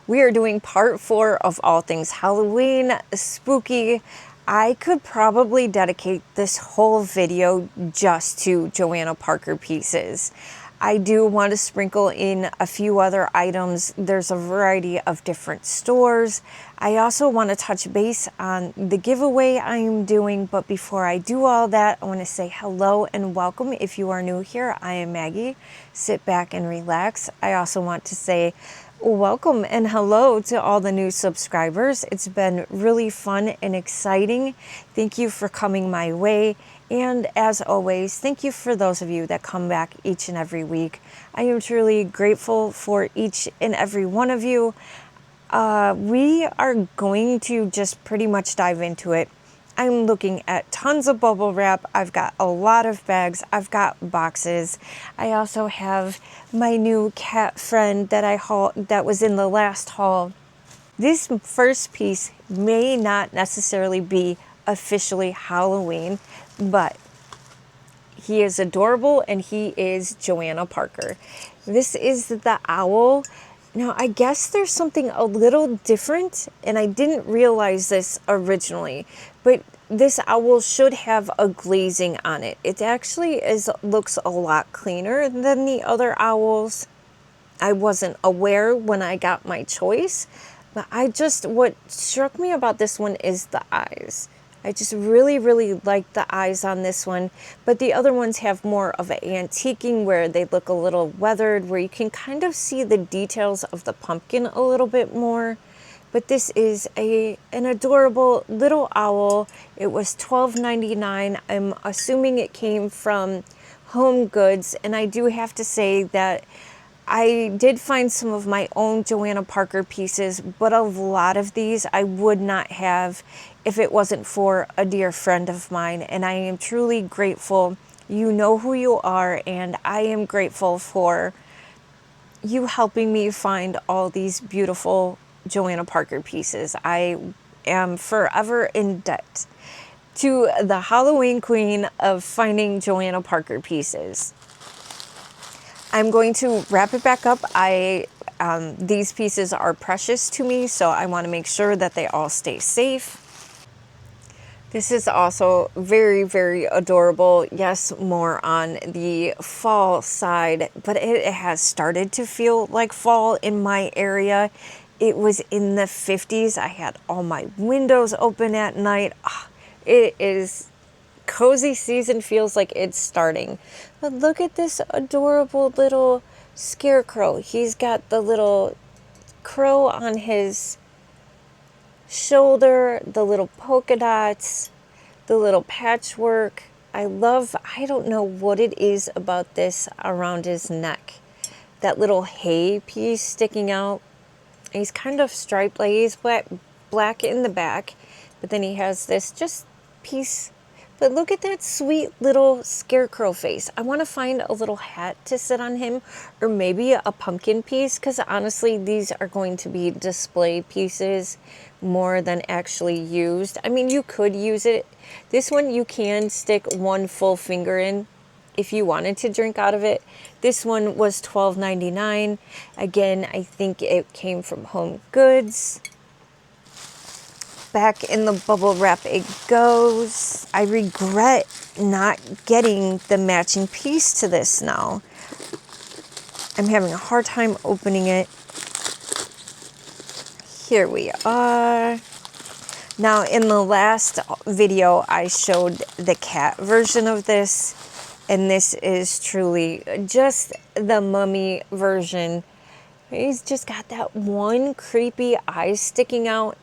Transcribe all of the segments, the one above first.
We are doing part 4 of all things Halloween, spooky. I could probably dedicate this whole video just to Joanna Parker pieces. I do want to sprinkle in a few other items. There's a variety of different stores. I also want to touch base on the giveaway I am doing, but before I do all that, I want to say hello and welcome. If you are new here, I am Maggie. Sit back and relax. I also want to say welcome and hello to all the new subscribers. It's been really fun and exciting. Thank you for coming my way. And as always, thank you for those of you that come back each and every week. I am truly grateful for each and every one of you. We are going to just pretty much dive into it. I'm looking at tons of bubble wrap. I've got a lot of bags. I've got boxes. I also have my new cat friend that was in the last haul. This first piece may not necessarily be officially Halloween, but he is adorable and he is Joanna Parker. This is the owl. Now, I guess there's something a little different, and I didn't realize this originally, but this owl should have a glazing on it. It actually looks a lot cleaner than the other owls. I wasn't aware when I got my choice, but what struck me about this one is the eyes. I just really, really like the eyes on this one, but the other ones have more of an antiquing where they look a little weathered, where you can kind of see the details of the pumpkin a little bit more. But this is an adorable little owl. It was $12.99. I'm assuming it came from HomeGoods, and I do have to say that I did find some of my own Joanna Parker pieces, but a lot of these I would not have if it wasn't for a dear friend of mine, and I am truly grateful. You know who you are, and I am grateful for you helping me find all these beautiful Joanna Parker pieces. I am forever in debt to the Halloween queen of finding Joanna Parker pieces. I'm going to wrap it back up. These pieces are precious to me, so I want to make sure that they all stay safe. This is also very, very adorable. Yes, more on the fall side, but it has started to feel like fall in my area. It was in the 50s. I had all my windows open at night. It is cozy season, feels like it's starting. But look at this adorable little scarecrow. He's got the little crow on his shoulder, the little polka dots, the little patchwork. I don't know what it is about this around his neck. That little hay piece sticking out. He's kind of striped, like he's black in the back, but then he has this just piece. But look at that sweet little scarecrow face. I want to find a little hat to sit on him, or maybe a pumpkin piece, because honestly, these are going to be display pieces more than actually used. I mean, you could use it. This one, you can stick one full finger in if you wanted to drink out of it. This one was $12.99. Again, I think it came from HomeGoods. Back in the bubble wrap it goes. I regret not getting the matching piece to this now. I'm having a hard time opening it. Here we are. Now, in the last video, I showed the cat version of this, and this is truly just the mummy version. He's just got that one creepy eye sticking out.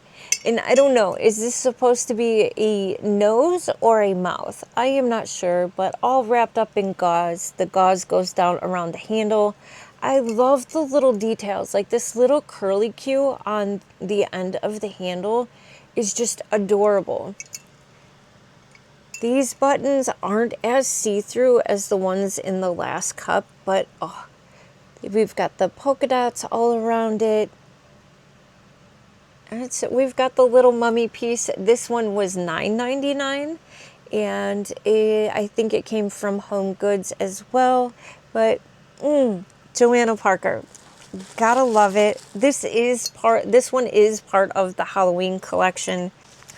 And I don't know, is this supposed to be a nose or a mouth? I am not sure, but all wrapped up in gauze. The gauze goes down around the handle. I love the little details, like this little curly cue on the end of the handle is just adorable. These buttons aren't as see-through as the ones in the last cup, but we've got the polka dots all around it. We've got the little mummy piece. This one was $9.99, and I think it came from HomeGoods as well. But Joanna Parker, Gotta love it. This one is part of the Halloween collection.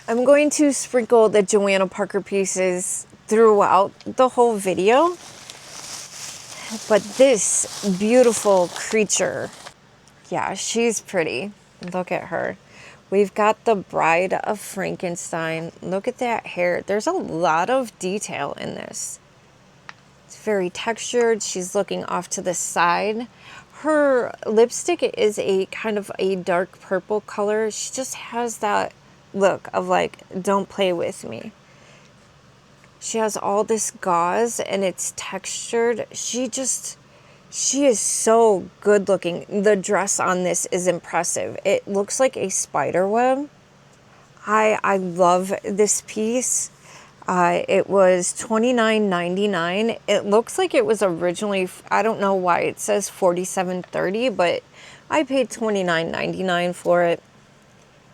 I'm going to sprinkle the Joanna Parker pieces throughout the whole video. But this beautiful creature, yeah, she's pretty. Look at her. We've got the Bride of Frankenstein. Look at that hair. There's a lot of detail in this. It's very textured. She's looking off to the side. Her lipstick is a kind of a dark purple color. She just has that look of like, don't play with me. She has all this gauze and it's textured. She is so good looking. The dress on this is impressive. It looks like a spider web. I love this piece. It was $29.99. It looks like it was originally, I don't know why it says $47.30, but I paid $29.99 for it.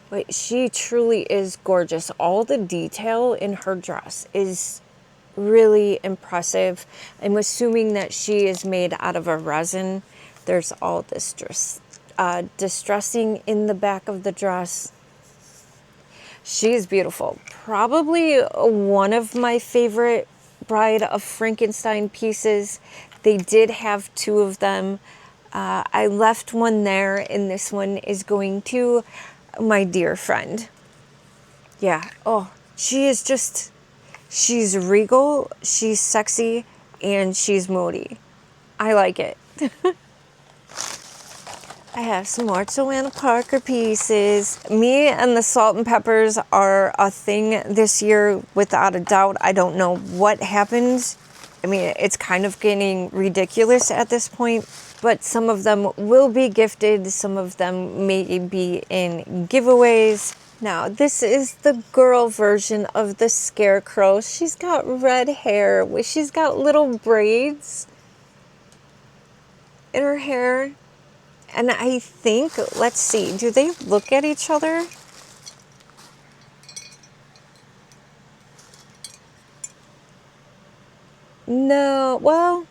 But she truly is gorgeous. All the detail in her dress is really impressive. I'm assuming that she is made out of a resin. There's all this distressing in the back of the dress. She's beautiful. Probably one of my favorite Bride of Frankenstein pieces. They did have two of them. I left one there, and this one is going to my dear friend. Yeah. Oh, she's regal, she's sexy, and she's moody. I like it. I have some more Joanna Parker pieces. Me and the salt and peppers are a thing this year, without a doubt. I don't know what happened. I mean, it's kind of getting ridiculous at this point, but some of them will be gifted. Some of them may be in giveaways. Now, this is the girl version of the Scarecrow. She's got red hair. She's got little braids in her hair. And I think, let's see, do they look at each other? No, well,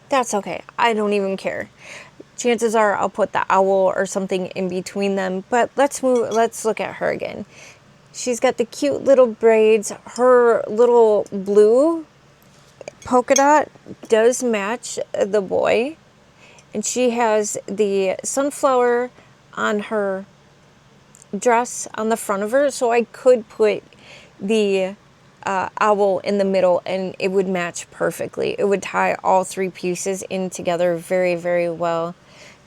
that's okay. I don't even care. Chances are I'll put the owl or something in between them, but let's look at her again. She's got the cute little braids. Her little blue polka dot does match the boy, and she has the sunflower on her dress on the front of her, so I could put the owl in the middle and it would match perfectly. It would tie all three pieces in together very, very well.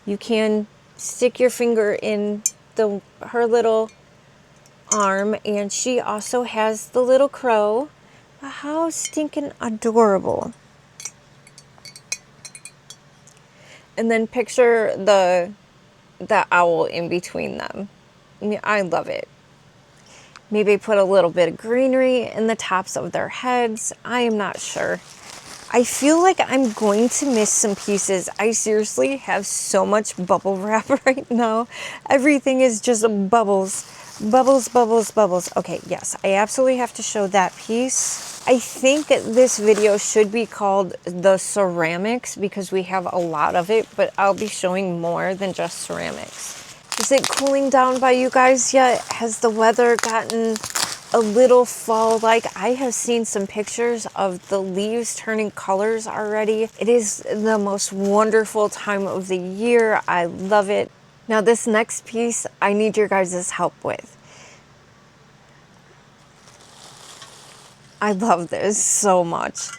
You can stick your finger in her little arm, and she also has the little crow. How stinking adorable. And then picture the owl in between them. I mean, I love it. Maybe put a little bit of greenery in the tops of their heads. I am not sure. I feel like I'm going to miss some pieces. I seriously have so much bubble wrap right now. Everything is just bubbles. Bubbles, bubbles, bubbles. Okay, yes, I absolutely have to show that piece. I think this video should be called the ceramics because we have a lot of it, but I'll be showing more than just ceramics. Is it cooling down by you guys yet? Has the weather gotten a little fall-like? I have seen some pictures of the leaves turning colors already. It is the most wonderful time of the year. I love it. Now this next piece, I need your guys' help with. I love this so much.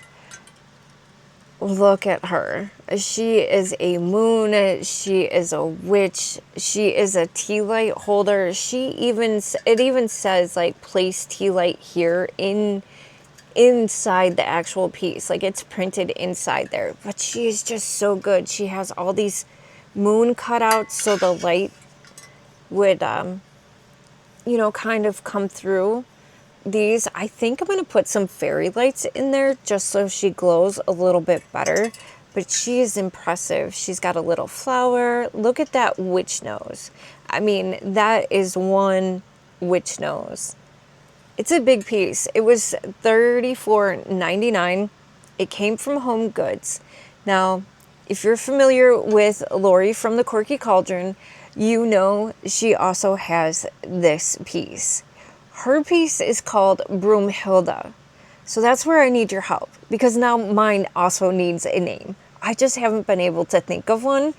Look at her. She is a moon. She is a witch. She is a tea light holder. It even says like place tea light here inside the actual piece. Like it's printed inside there. But she is just so good. She has all these moon cutouts so the light would kind of come through these. I think I'm going to put some fairy lights in there just so she glows a little bit better. But she is impressive. She's got a little flower. Look at that witch nose. I mean, that is one witch nose. It's a big piece. It was $34.99. It came from HomeGoods. Now, if you're familiar with Lori from the Quirky Cauldron, you know she also has this piece. Her piece is called Broomhilda. So that's where I need your help, because now mine also needs a name. I just haven't been able to think of one.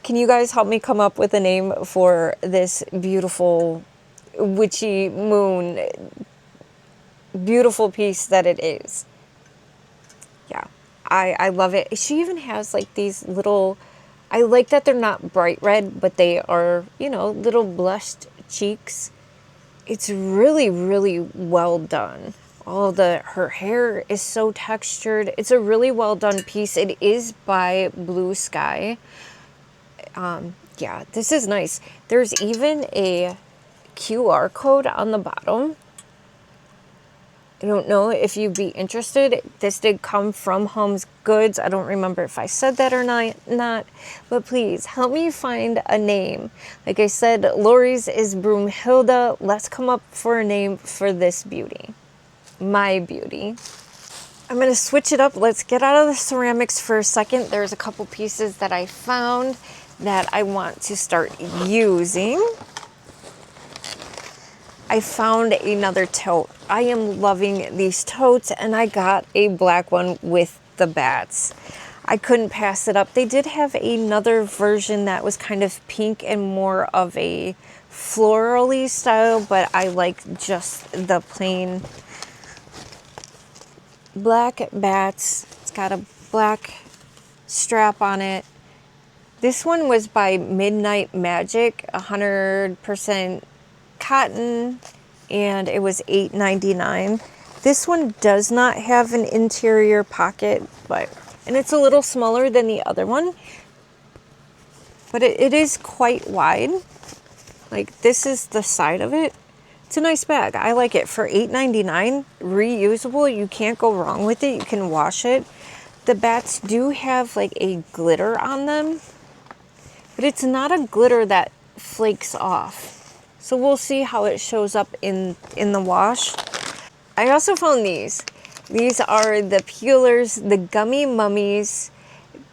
Can you guys help me come up with a name for this beautiful witchy moon, beautiful piece that it is? Yeah, I love it. She even has like these little, I like that they're not bright red, but they are, you know, little blushed cheeks. It's really, really well done. Her hair is so textured. It's a really well done piece. It is by Blue Sky. Yeah, this is nice. There's even a QR code on the bottom. I don't know if you'd be interested. This did come from HomeGoods. I don't remember if I said that or not, but please help me find a name. Like I said, Lori's is Broomhilda. Let's come up for a name for this beauty. My beauty. I'm going to switch it up. Let's get out of the ceramics for a second. There's a couple pieces that I found that I want to start using. I found another tote. I am loving these totes, and I got a black one with the bats. I couldn't pass it up. They did have another version that was kind of pink and more of a florally style, but I like just the plain black bats. It's got a black strap on it. This one was by Midnight Magic, 100% cotton, and it was $8.99. This one does not have an interior pocket, and it's a little smaller than the other one, but it is quite wide. Like, this is the side of it. It's a nice bag. I like it. For $8.99, reusable. You can't go wrong with it. You can wash it. The bats do have like a glitter on them, but it's not a glitter that flakes off. So we'll see how it shows up in the wash. I also found these. These are the peelers, the gummy mummies.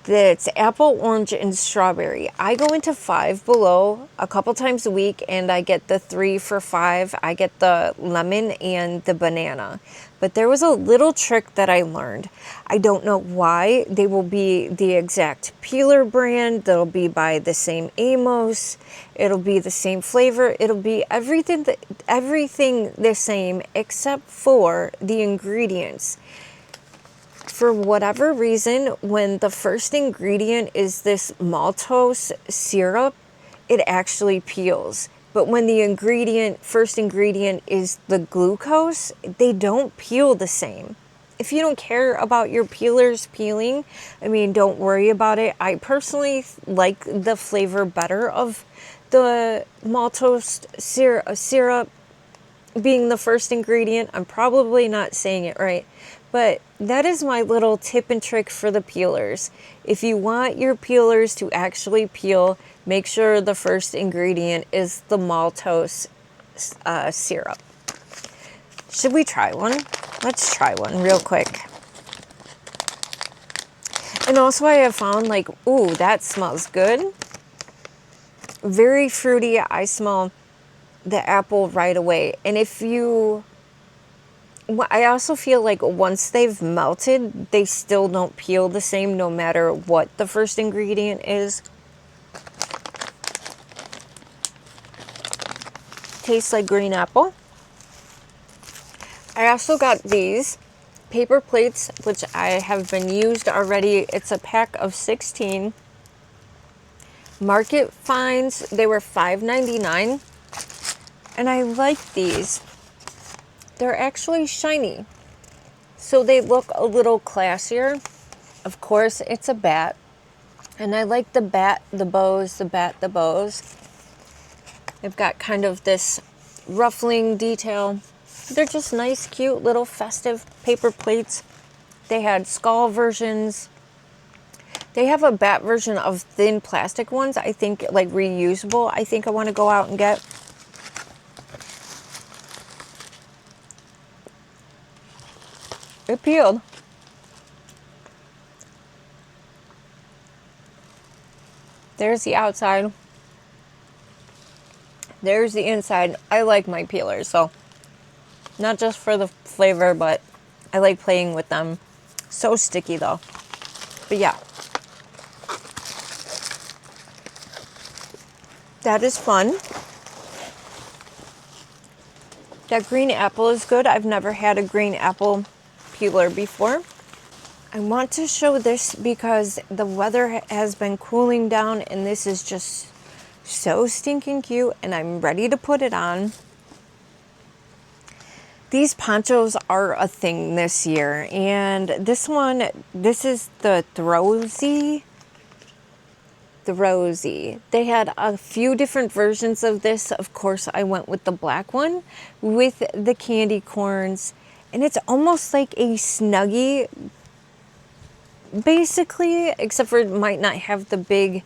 That's apple, orange, and strawberry. I go into Five Below a couple times a week, and I get the 3 for $5. I get the lemon and the banana. But there was a little trick that I learned. I don't know why. They will be the exact peeler brand. They'll be by the same Amos. It'll be the same flavor. It'll be everything the same except for the ingredients. For whatever reason, when the first ingredient is this maltose syrup, it actually peels. But when the first ingredient is the glucose, they don't peel the same. If you don't care about your peelers peeling, I mean, don't worry about it. I personally like the flavor better of the maltose syrup being the first ingredient. I'm probably not saying it right. But that is my little tip and trick for the peelers. If you want your peelers to actually peel, make sure the first ingredient is the maltose syrup. Should we try one? Let's try one real quick. And also I have found like, ooh, that smells good. Very fruity. I smell the apple right away. And I also feel like once they've melted, they still don't peel the same no matter what the first ingredient is. Tastes like green apple. I also got these paper plates, which I have been used already. It's a pack of 16. Market finds, they were $5.99. And I like these. They're actually shiny, so they look a little classier. Of course, it's a bat, and I like the bat, the bows, the bows. They've got kind of this ruffling detail. They're just nice, cute, little festive paper plates. They had skull versions. They have a bat version of thin plastic ones, I think, like reusable. I think I want to go out and get. It peeled. There's the outside. There's the inside. I like my peelers, so not just for the flavor, but I like playing with them. So sticky though. But yeah. That is fun. That green apple is good. I've never had a green apple peeler before. I want to show this because the weather has been cooling down and this is just so stinking cute and I'm ready to put it on. These ponchos are a thing this year, and this is the Rosy. They had a few different versions of this. Of course, I went with the black one with the candy corns, and it's almost like a Snuggie, basically, except for it might not have the big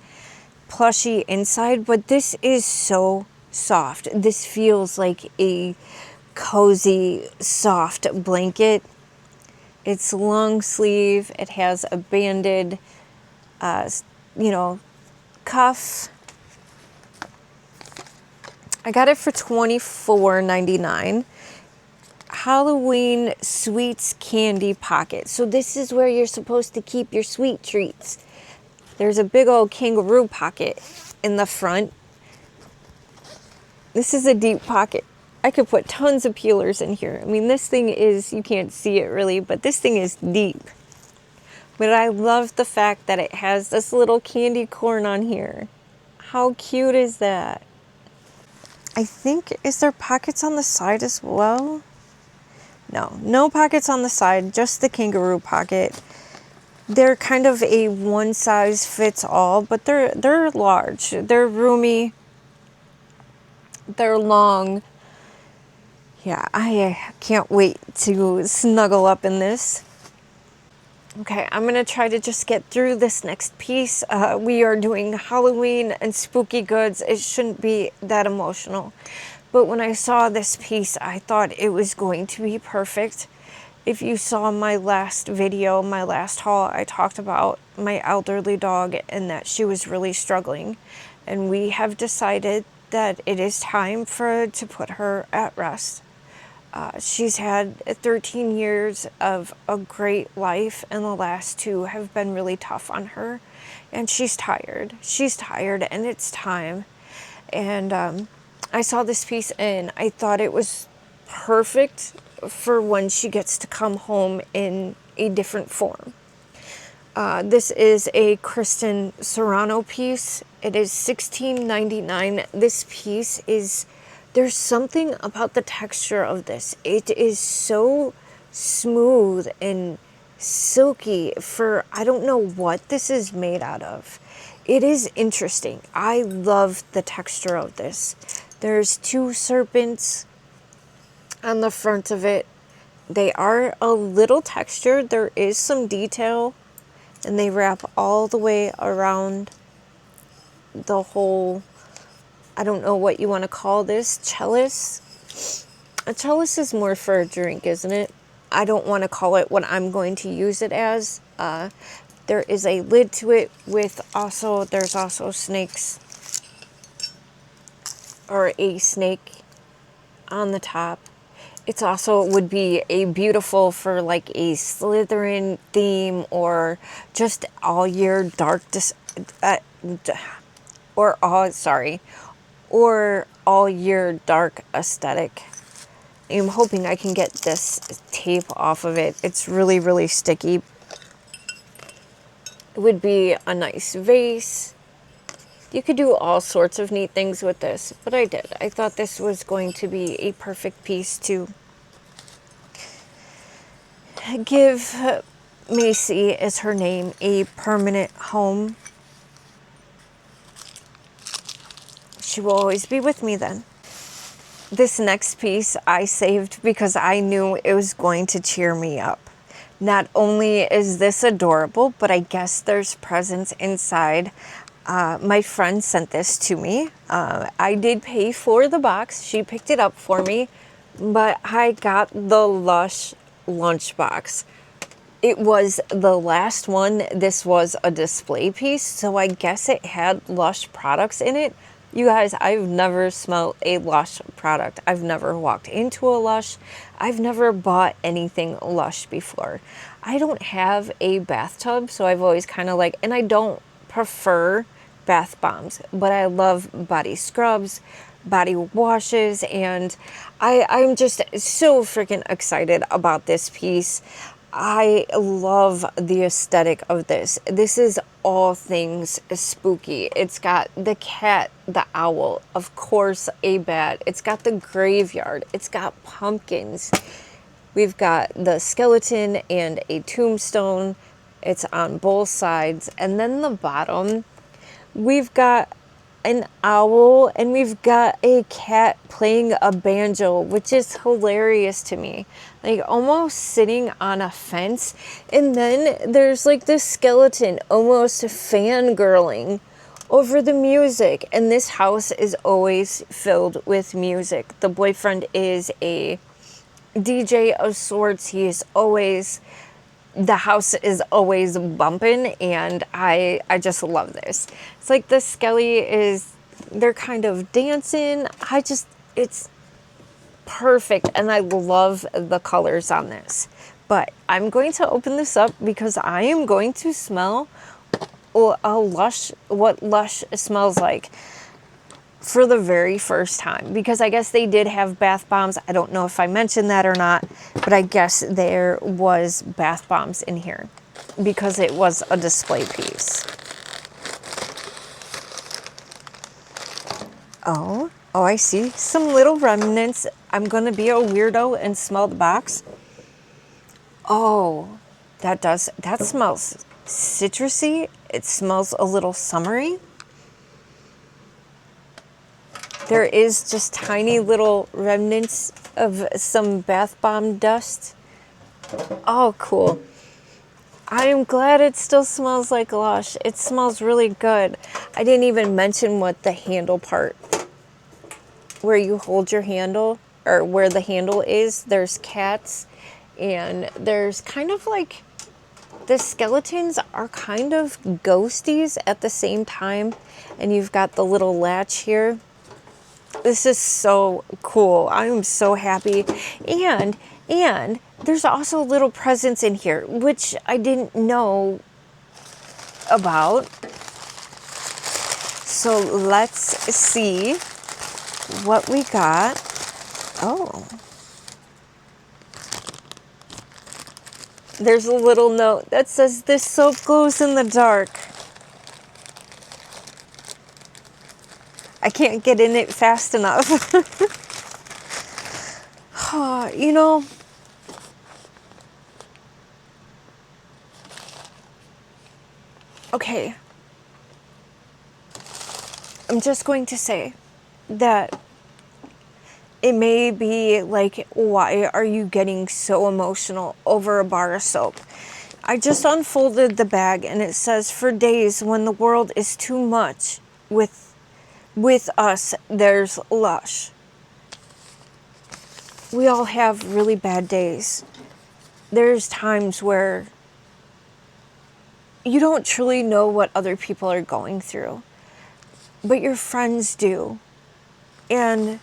plushy inside, but this is so soft. This feels like a cozy, soft blanket. It's long sleeve. It has a banded, cuff. I got it for $24.99. Halloween Sweets Candy Pocket. So this is where you're supposed to keep your sweet treats. There's a big old kangaroo pocket in the front. This is a deep pocket. I could put tons of peelers in here. I mean, this thing is, you can't see it really, but this thing is deep. But I love the fact that it has this little candy corn on here. How cute is that? I think, is there pockets on the side as well? No pockets on the side, just the kangaroo pocket. They're kind of a one size fits all, but they're large. They're roomy. They're long. Yeah, I can't wait to snuggle up in this. Okay, I'm going to try to just get through this next piece. We are doing Halloween and spooky goods. It shouldn't be that emotional. But when I saw this piece, I thought it was going to be perfect. If you saw my last video, my last haul, I talked about my elderly dog and that she was really struggling. And we have decided that it is time to put her at rest. She's had 13 years of a great life, and the last 2 have been really tough on her. And she's tired. She's tired, and it's time. And I saw this piece, and I thought it was perfect for when she gets to come home in a different form. This is a Kristen Serrano piece. It is $16.99. This piece is... There's something about the texture of this. It is so smooth and silky for, I don't know what this is made out of. It is interesting. I love the texture of this. There's 2 serpents on the front of it. They are a little textured. There is some detail, and they wrap all the way around the whole... I don't know what you want to call this, chalice. A chalice is more for a drink, isn't it? I don't want to call it what I'm going to use it as. There is a lid to it with there's also snakes, or a snake on the top. It's also would be a beautiful for like a Slytherin theme, or just all year dark, or all year dark aesthetic. I'm hoping I can get this tape off of it. It's really, really sticky. It would be a nice vase. You could do all sorts of neat things with this, but I did. I thought this was going to be a perfect piece to give Macy, is her name, a permanent home. She will always be with me then. This next piece I saved because I knew it was going to cheer me up. Not only is this adorable, but I guess there's presents inside. My friend sent this to me. I did pay for the box. She picked it up for me, but I got the Lush lunchbox. It was the last one. This was a display piece, so I guess it had Lush products in it. You guys, I've never smelled a Lush product. I've never walked into a Lush. I've never bought anything Lush before. I don't have a bathtub, so I've always kind of like, and I don't prefer bath bombs, but I love body scrubs, body washes, and I'm just so freaking excited about this piece. I love the aesthetic of this. This is all things spooky. It's got the cat, the owl, of course, a bat. It's got the graveyard. It's got pumpkins. We've got the skeleton and a tombstone. It's on both sides. And then the bottom, we've got an owl and we've got a cat playing a banjo, which is hilarious to me. Like almost sitting on a fence. And then there's like this skeleton almost fangirling over the music. And this house is always filled with music. The boyfriend is a DJ of sorts. He is always, the house is always bumping, and I just love this. It's like the Skelly is, they're kind of dancing. It's perfect, and I love the colors on this. But I'm going to open this up because I am going to smell a Lush, what Lush smells like for the very first time, because I guess they did have bath bombs. I don't know if I mentioned that or not, but I guess there was bath bombs in here because it was a display piece. Oh, I see some little remnants. I'm gonna be a weirdo and smell the box. Oh, that smells citrusy. It smells a little summery. There is just tiny little remnants of some bath bomb dust. Oh, cool. I am glad it still smells like Lush. It smells really good. I didn't even mention what the handle part, where you hold your handle, or where the handle is, there's cats, and there's kind of like, the skeletons are kind of ghosties at the same time, and you've got the little latch here. This is so cool. I am so happy. And there's also little presents in here, which I didn't know about. So let's see what we got. Oh. There's a little note that says, "This soap glows in the dark." I can't get in it fast enough. You know, okay. I'm just going to say that it may be like, why are you getting so emotional over a bar of soap? I just unfolded the bag and it says, "For days when the world is too much, with us, there's Lush." We all have really bad days. There's times where you don't truly know what other people are going through, but your friends do. And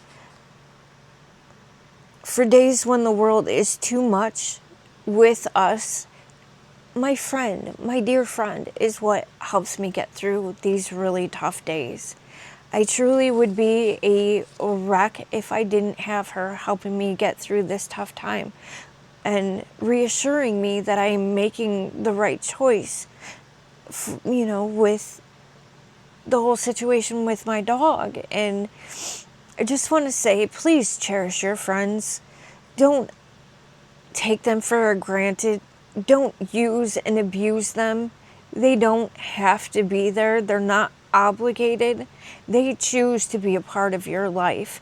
for days when the world is too much, with us, my friend, my dear friend, is what helps me get through these really tough days. I truly would be a wreck if I didn't have her helping me get through this tough time and reassuring me that I'm making the right choice, with the whole situation with my dog. And I just want to say, please cherish your friends. Don't take them for granted. Don't use and abuse them. They don't have to be there. They're not obligated. They choose to be a part of your life.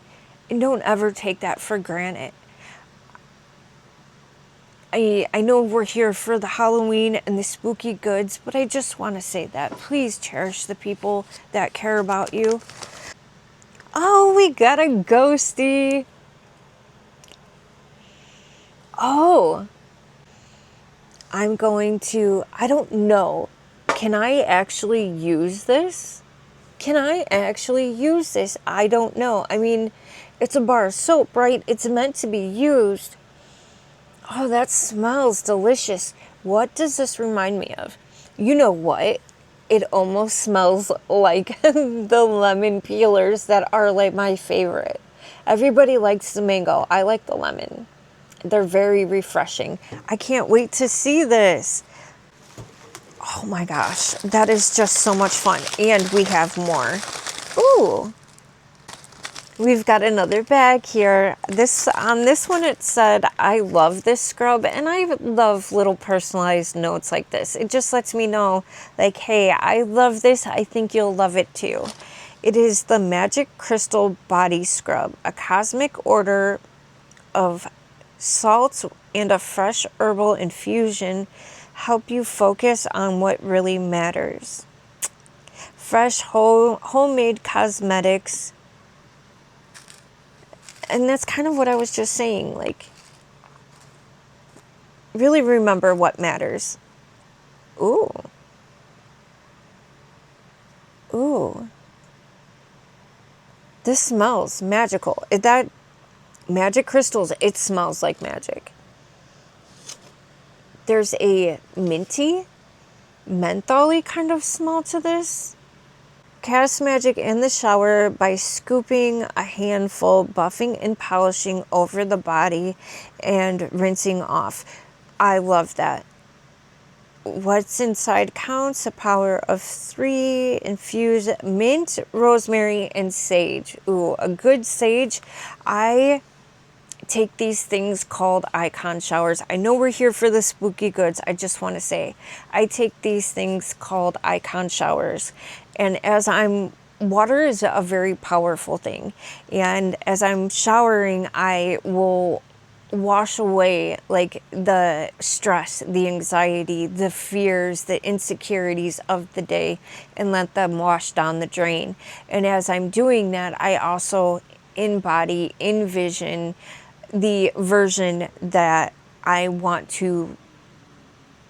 And don't ever take that for granted. I know we're here for the Halloween and the spooky goods, but I just want to say that. Please cherish the people that care about you. Oh, we got a ghosty. Oh, I'm going to, I don't know, can I actually use this? Can I actually use this? I don't know. I mean, it's a bar of soap, right? It's meant to be used. Oh, that smells delicious. What does this remind me of? You know what? It almost smells like the lemon peelers that are like my favorite. Everybody likes the mango. I like the lemon. They're very refreshing. I can't wait to see this. Oh my gosh, that is just so much fun. And we have more. Ooh. We've got another bag here. On this one it said, I love this scrub, and I love little personalized notes like this. It just lets me know, like, hey, I love this. I think you'll love it too. It is the Magic Crystal Body Scrub, a cosmic order of salts and a fresh herbal infusion. Help you focus on what really matters. Fresh, homemade cosmetics. And that's kind of what I was just saying, like, really remember what matters. Ooh. Ooh. This smells magical. That magic crystals, it smells like magic. There's a minty, mentholy kind of smell to this. Cast magic in the shower by scooping a handful, buffing and polishing over the body, and rinsing off. I love that. What's inside counts. A power of 3. Infuse mint, rosemary, and sage. Ooh, a good sage. I take these things called icon showers. I know we're here for the spooky goods. I just want to say, I take these things called icon showers. And water is a very powerful thing. And as I'm showering, I will wash away like the stress, the anxiety, the fears, the insecurities of the day, and let them wash down the drain. And as I'm doing that, I also envision the version that I want to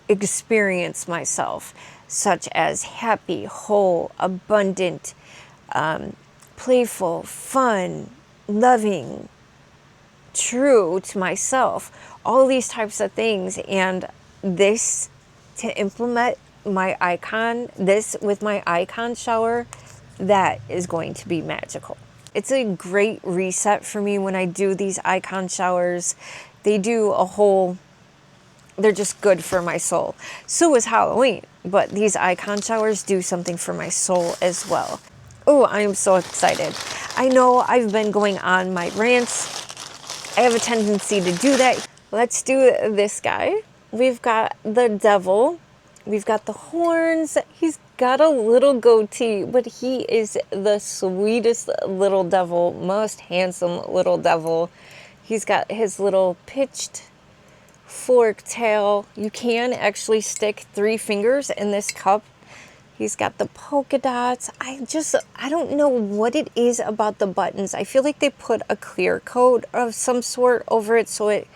experience myself, such as happy, whole, abundant, playful, fun, loving, true to myself, all these types of things. And this, to implement this with my icon shower, that is going to be magical. It's a great reset for me when I do these icon showers. They're just good for my soul. So is Halloween, but these icon showers do something for my soul as well. Oh, I am so excited. I know I've been going on my rants. I have a tendency to do that. Let's do this guy. We've got the devil. We've got the horns. He's got a little goatee, but he is the sweetest little devil, most handsome little devil. He's got his little pitched fork tail. You can actually stick 3 fingers in this cup. He's got the polka dots. I don't know what it is about the buttons. I feel like they put a clear coat of some sort over it, so it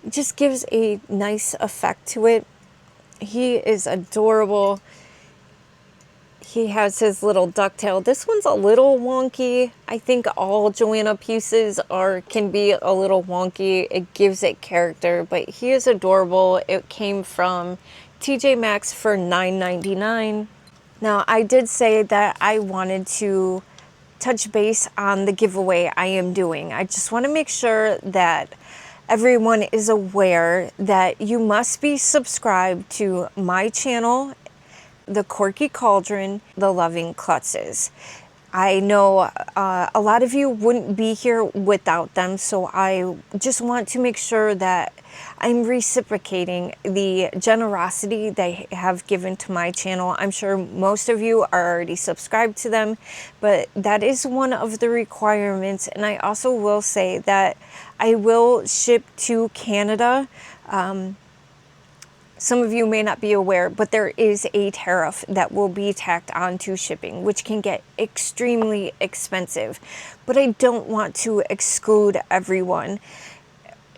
just gives a nice effect to it. He is adorable. He has his little ducktail. This one's a little wonky. I think all Joanna pieces can be a little wonky. It gives it character, but he is adorable. It came from TJ Maxx for $9.99. Now, I did say that I wanted to touch base on the giveaway I am doing. I just want to make sure that everyone is aware that you must be subscribed to my channel, The Quirky Cauldron, The Loving Klutzes. I know a lot of you wouldn't be here without them, so I just want to make sure that I'm reciprocating the generosity they have given to my channel. I'm sure most of you are already subscribed to them, but that is one of the requirements. And I also will say that I will ship to Canada. Some of you may not be aware, but there is a tariff that will be tacked onto shipping, which can get extremely expensive. But I don't want to exclude everyone.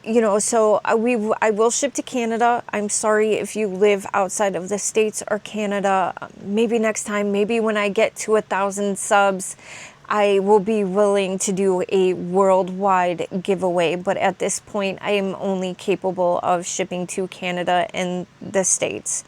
you know, so I will ship to Canada. I'm sorry if you live outside of the States or Canada. Maybe next time, maybe when I get to 1,000 subs, I will be willing to do a worldwide giveaway. But at this point, I am only capable of shipping to Canada and the States.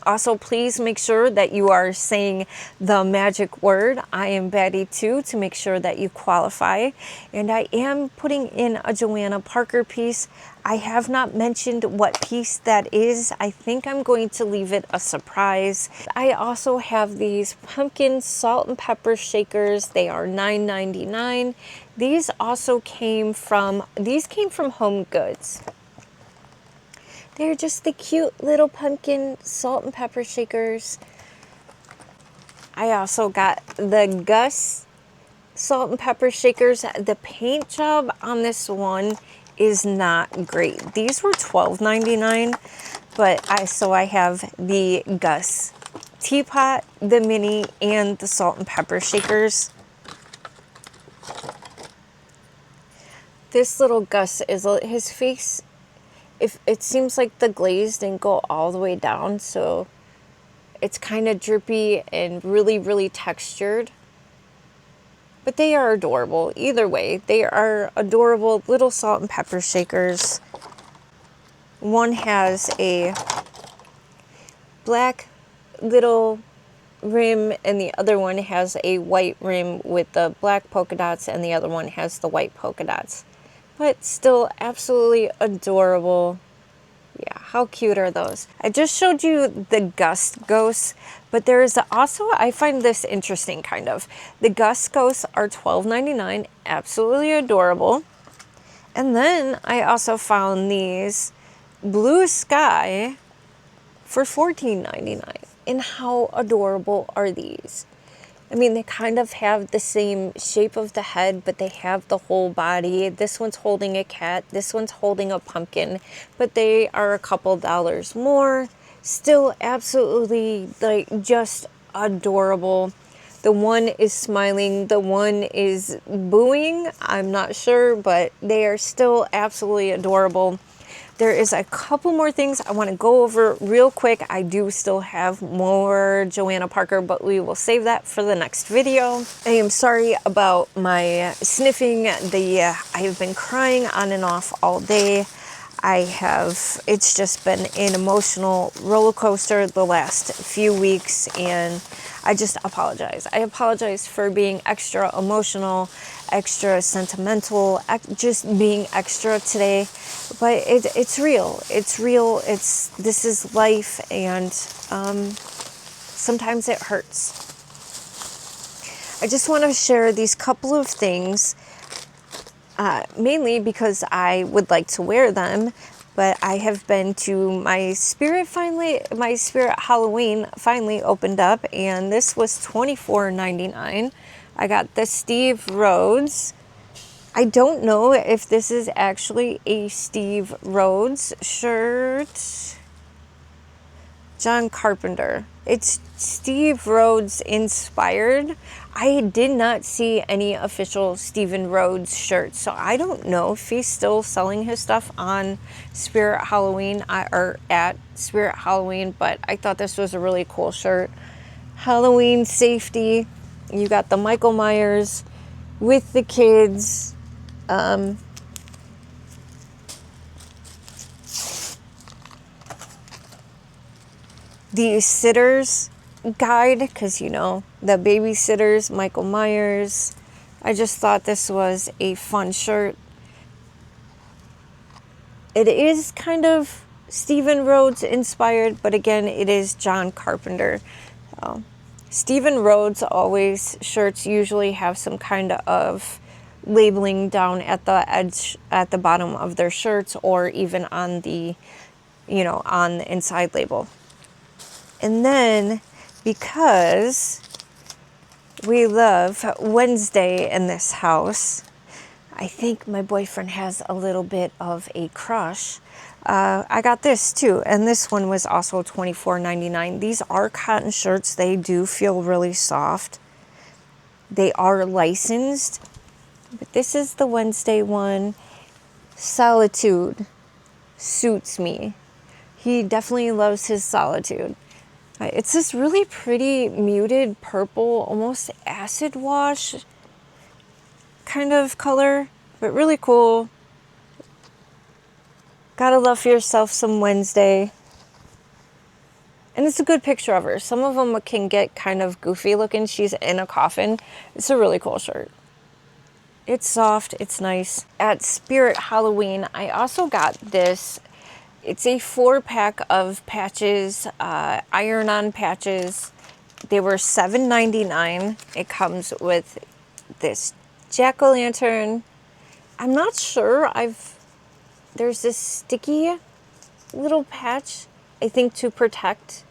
Also, please make sure that you are saying the magic word, I am Batty too, to make sure that you qualify. And I am putting in a Joanna Parker piece. I have not mentioned what piece that is. I think I'm going to leave it a surprise. I also have these pumpkin salt and pepper shakers. They are $9.99. These came from HomeGoods. They're just the cute little pumpkin salt and pepper shakers. I also got the Gus salt and pepper shakers. The paint job on this one is not great. These were $12.99, but I have the Gus teapot, the mini, and the salt and pepper shakers. This little Gus is his face. If it seems like the glaze didn't go all the way down, so it's kind of drippy and really, really textured. But they are adorable. Either way, they are adorable little salt and pepper shakers. One has a black little rim and the other one has a white rim with the black polka dots, and the other one has the white polka dots. But still absolutely adorable. Yeah, how cute are those? I just showed you the Gust ghosts, but there is also, I find this interesting kind of. The Gust ghosts are $12.99, absolutely adorable. And then I also found these Blue Sky for $14.99. And how adorable are these? I mean, they kind of have the same shape of the head, but they have the whole body. This one's holding a cat. This one's holding a pumpkin, but they are a couple dollars more. Still absolutely, like, just adorable. The one is smiling. The one is booing. I'm not sure, but they are still absolutely adorable. There is a couple more things I want to go over real quick. I do still have more Joanna Parker, but we will save that for the next video. I am sorry about my sniffing. I have been crying on and off all day. It's just been an emotional roller coaster the last few weeks, and I just apologize. I apologize for being extra emotional, extra sentimental, just being extra today. But it's real. It's real. This is life, and sometimes it hurts. I just want to share these couple of things, mainly because I would like to wear them. But I have been to my Spirit Halloween finally opened up, and this was $24.99. I got the Steve Rhodes. I don't know if this is actually a Steve Rhodes shirt. John Carpenter. It's Steve Rhodes inspired. I did not see any official Steven Rhodes shirts, so I don't know if he's still selling his stuff on Spirit Halloween or at Spirit Halloween, but I thought this was a really cool shirt. Halloween safety. You got the Michael Myers with the kids. The sitters guide, because you know, the babysitters, Michael Myers. I just thought this was a fun shirt. It is kind of Steven Rhodes inspired, but again, it is John Carpenter. Steven Rhodes shirts usually have some kind of labeling down at the edge, at the bottom of their shirts, or even on the, on the inside label. And then, because we love Wednesday in this house, I think my boyfriend has a little bit of a crush. I got this too, and this one was also $24.99. These are cotton shirts. They do feel really soft. They are licensed, but this is the Wednesday one. Solitude suits me. He definitely loves his solitude. It's this really pretty muted purple, almost acid wash kind of color, but really cool. Gotta love yourself some Wednesday. And it's a good picture of her. Some of them can get kind of goofy looking. She's in a coffin. It's a really cool shirt. It's soft, it's nice. At Spirit Halloween, I also got this. It's a 4-pack of patches, iron-on patches. They were $7.99. It comes with this jack-o'-lantern. I'm not sure there's this sticky little patch, I think, to protect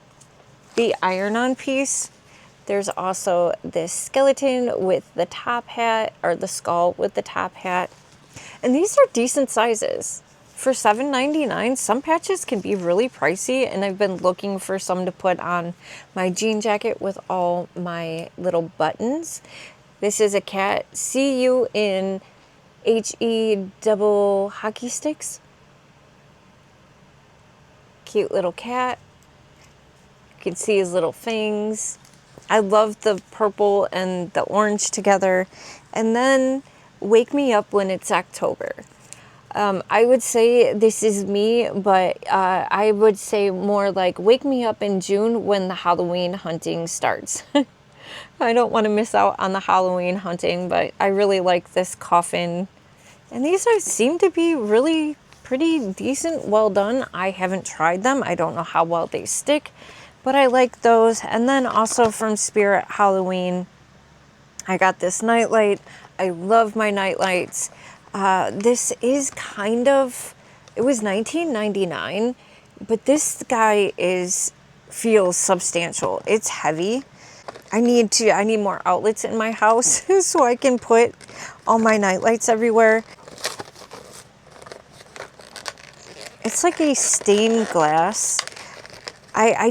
the iron-on piece. There's also this skeleton with the top hat, or the skull with the top hat. And these are decent sizes. For $7.99, some patches can be really pricey, and I've been looking for some to put on my jean jacket with all my little buttons. This is a cat. See you in HE double hockey sticks. Cute little cat. You can see his little fangs. I love the purple and the orange together. And then Wake Me Up When It's October. I would say this is me, but I would say more like Wake Me Up in June when the Halloween hunting starts. I don't want to miss out on the Halloween hunting, but I really like this coffin. And these seem to be really pretty decent, well done. I haven't tried them. I don't know how well they stick, but I like those. And then also from Spirit Halloween, I got this nightlight. I love my nightlights. This is it was $19.99, but this guy feels substantial. It's heavy. I need more outlets in my house so I can put all my nightlights everywhere. It's like a stained glass. I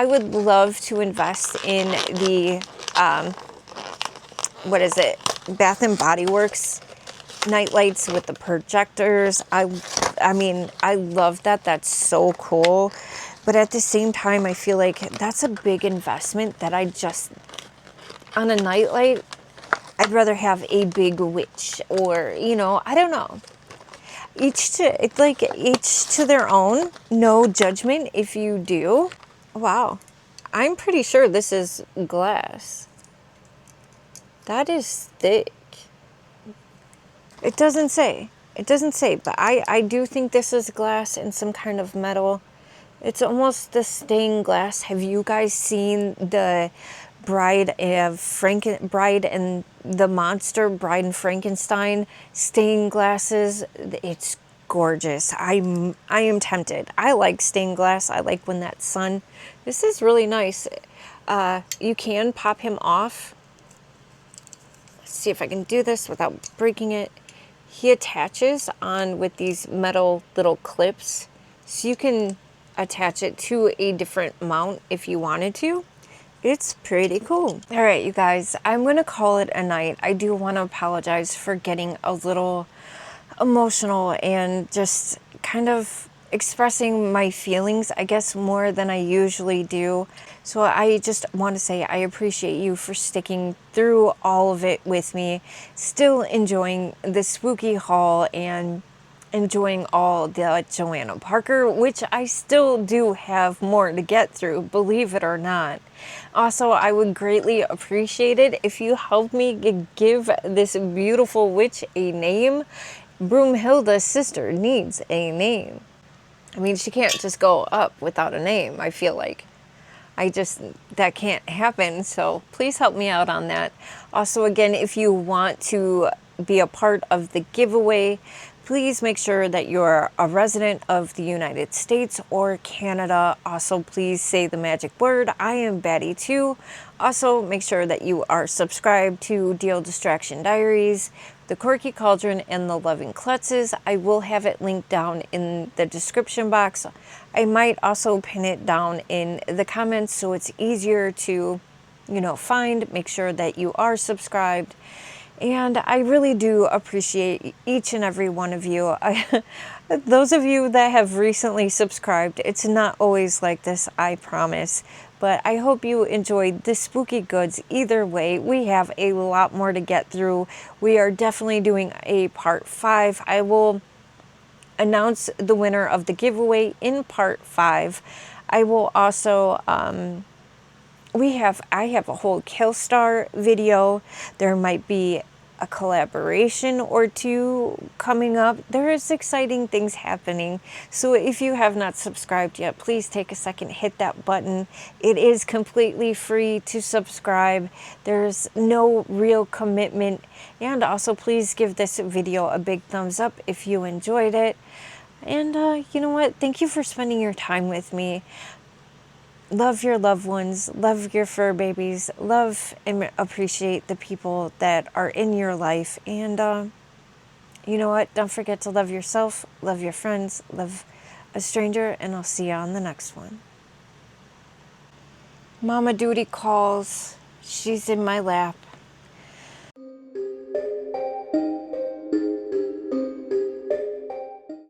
would love to invest in the, what is it? Bath and Body Works nightlights with the projectors. I mean, I love that. That's so cool. But at the same time, I feel like that's a big investment that on a nightlight, I'd rather have a big witch or, I don't know. Each to their own. No judgment if you do. Wow. I'm pretty sure this is glass. That is thick. It doesn't say. But I do think this is glass and some kind of metal. It's almost the stained glass. Have you guys seen the Bride and the Monster, Bride and Frankenstein stained glasses? It's gorgeous. I am tempted. I like stained glass. I like when that sun. This is really nice. You can pop him off. Let's see if I can do this without breaking it. He attaches on with these metal little clips, so you can attach it to a different mount if you wanted to. It's pretty cool. All right, you guys, I'm gonna call it a night. I do want to apologize for getting a little emotional and just kind of expressing my feelings, I guess, more than I usually do. So I just want to say I appreciate you for sticking through all of it with me, still enjoying the spooky haul and enjoying all the Joanna Parker, which I still do have more to get through, believe it or not. Also, I would greatly appreciate it if you help me give this beautiful witch a name. Broomhilda's sister needs a name. I mean, she can't just go up without a name, I feel like. That can't happen, so please help me out on that. Also, again, if you want to be a part of the giveaway, please make sure that you're a resident of the United States or Canada. Also, please say the magic word, I am Batty too. Also, make sure that you are subscribed to Deal Distraction Diaries, The Quirky Cauldron, and The Loving Klutzes. I will have it linked down in the description box. I might also pin it down in the comments so it's easier to, find. Make sure that you are subscribed. And I really do appreciate each and every one of you. Those of you that have recently subscribed, it's not always like this, I promise. But I hope you enjoyed the spooky goods. Either way, we have a lot more to get through. We are definitely doing a part 5. I will announce the winner of the giveaway in part 5. I will also I have a whole Killstar video. There might be a collaboration or two coming up. There is exciting things happening. So if you have not subscribed yet, please take a second, hit that button. It is completely free to subscribe. There's no real commitment. And also please give this video a big thumbs up if you enjoyed it. And you know what? Thank you for spending your time with me. Love your loved ones, love your fur babies, love and appreciate the people that are in your life. And you know what? Don't forget to love yourself, love your friends, love a stranger, and I'll see you on the next one. Mama Duty calls. She's in my lap.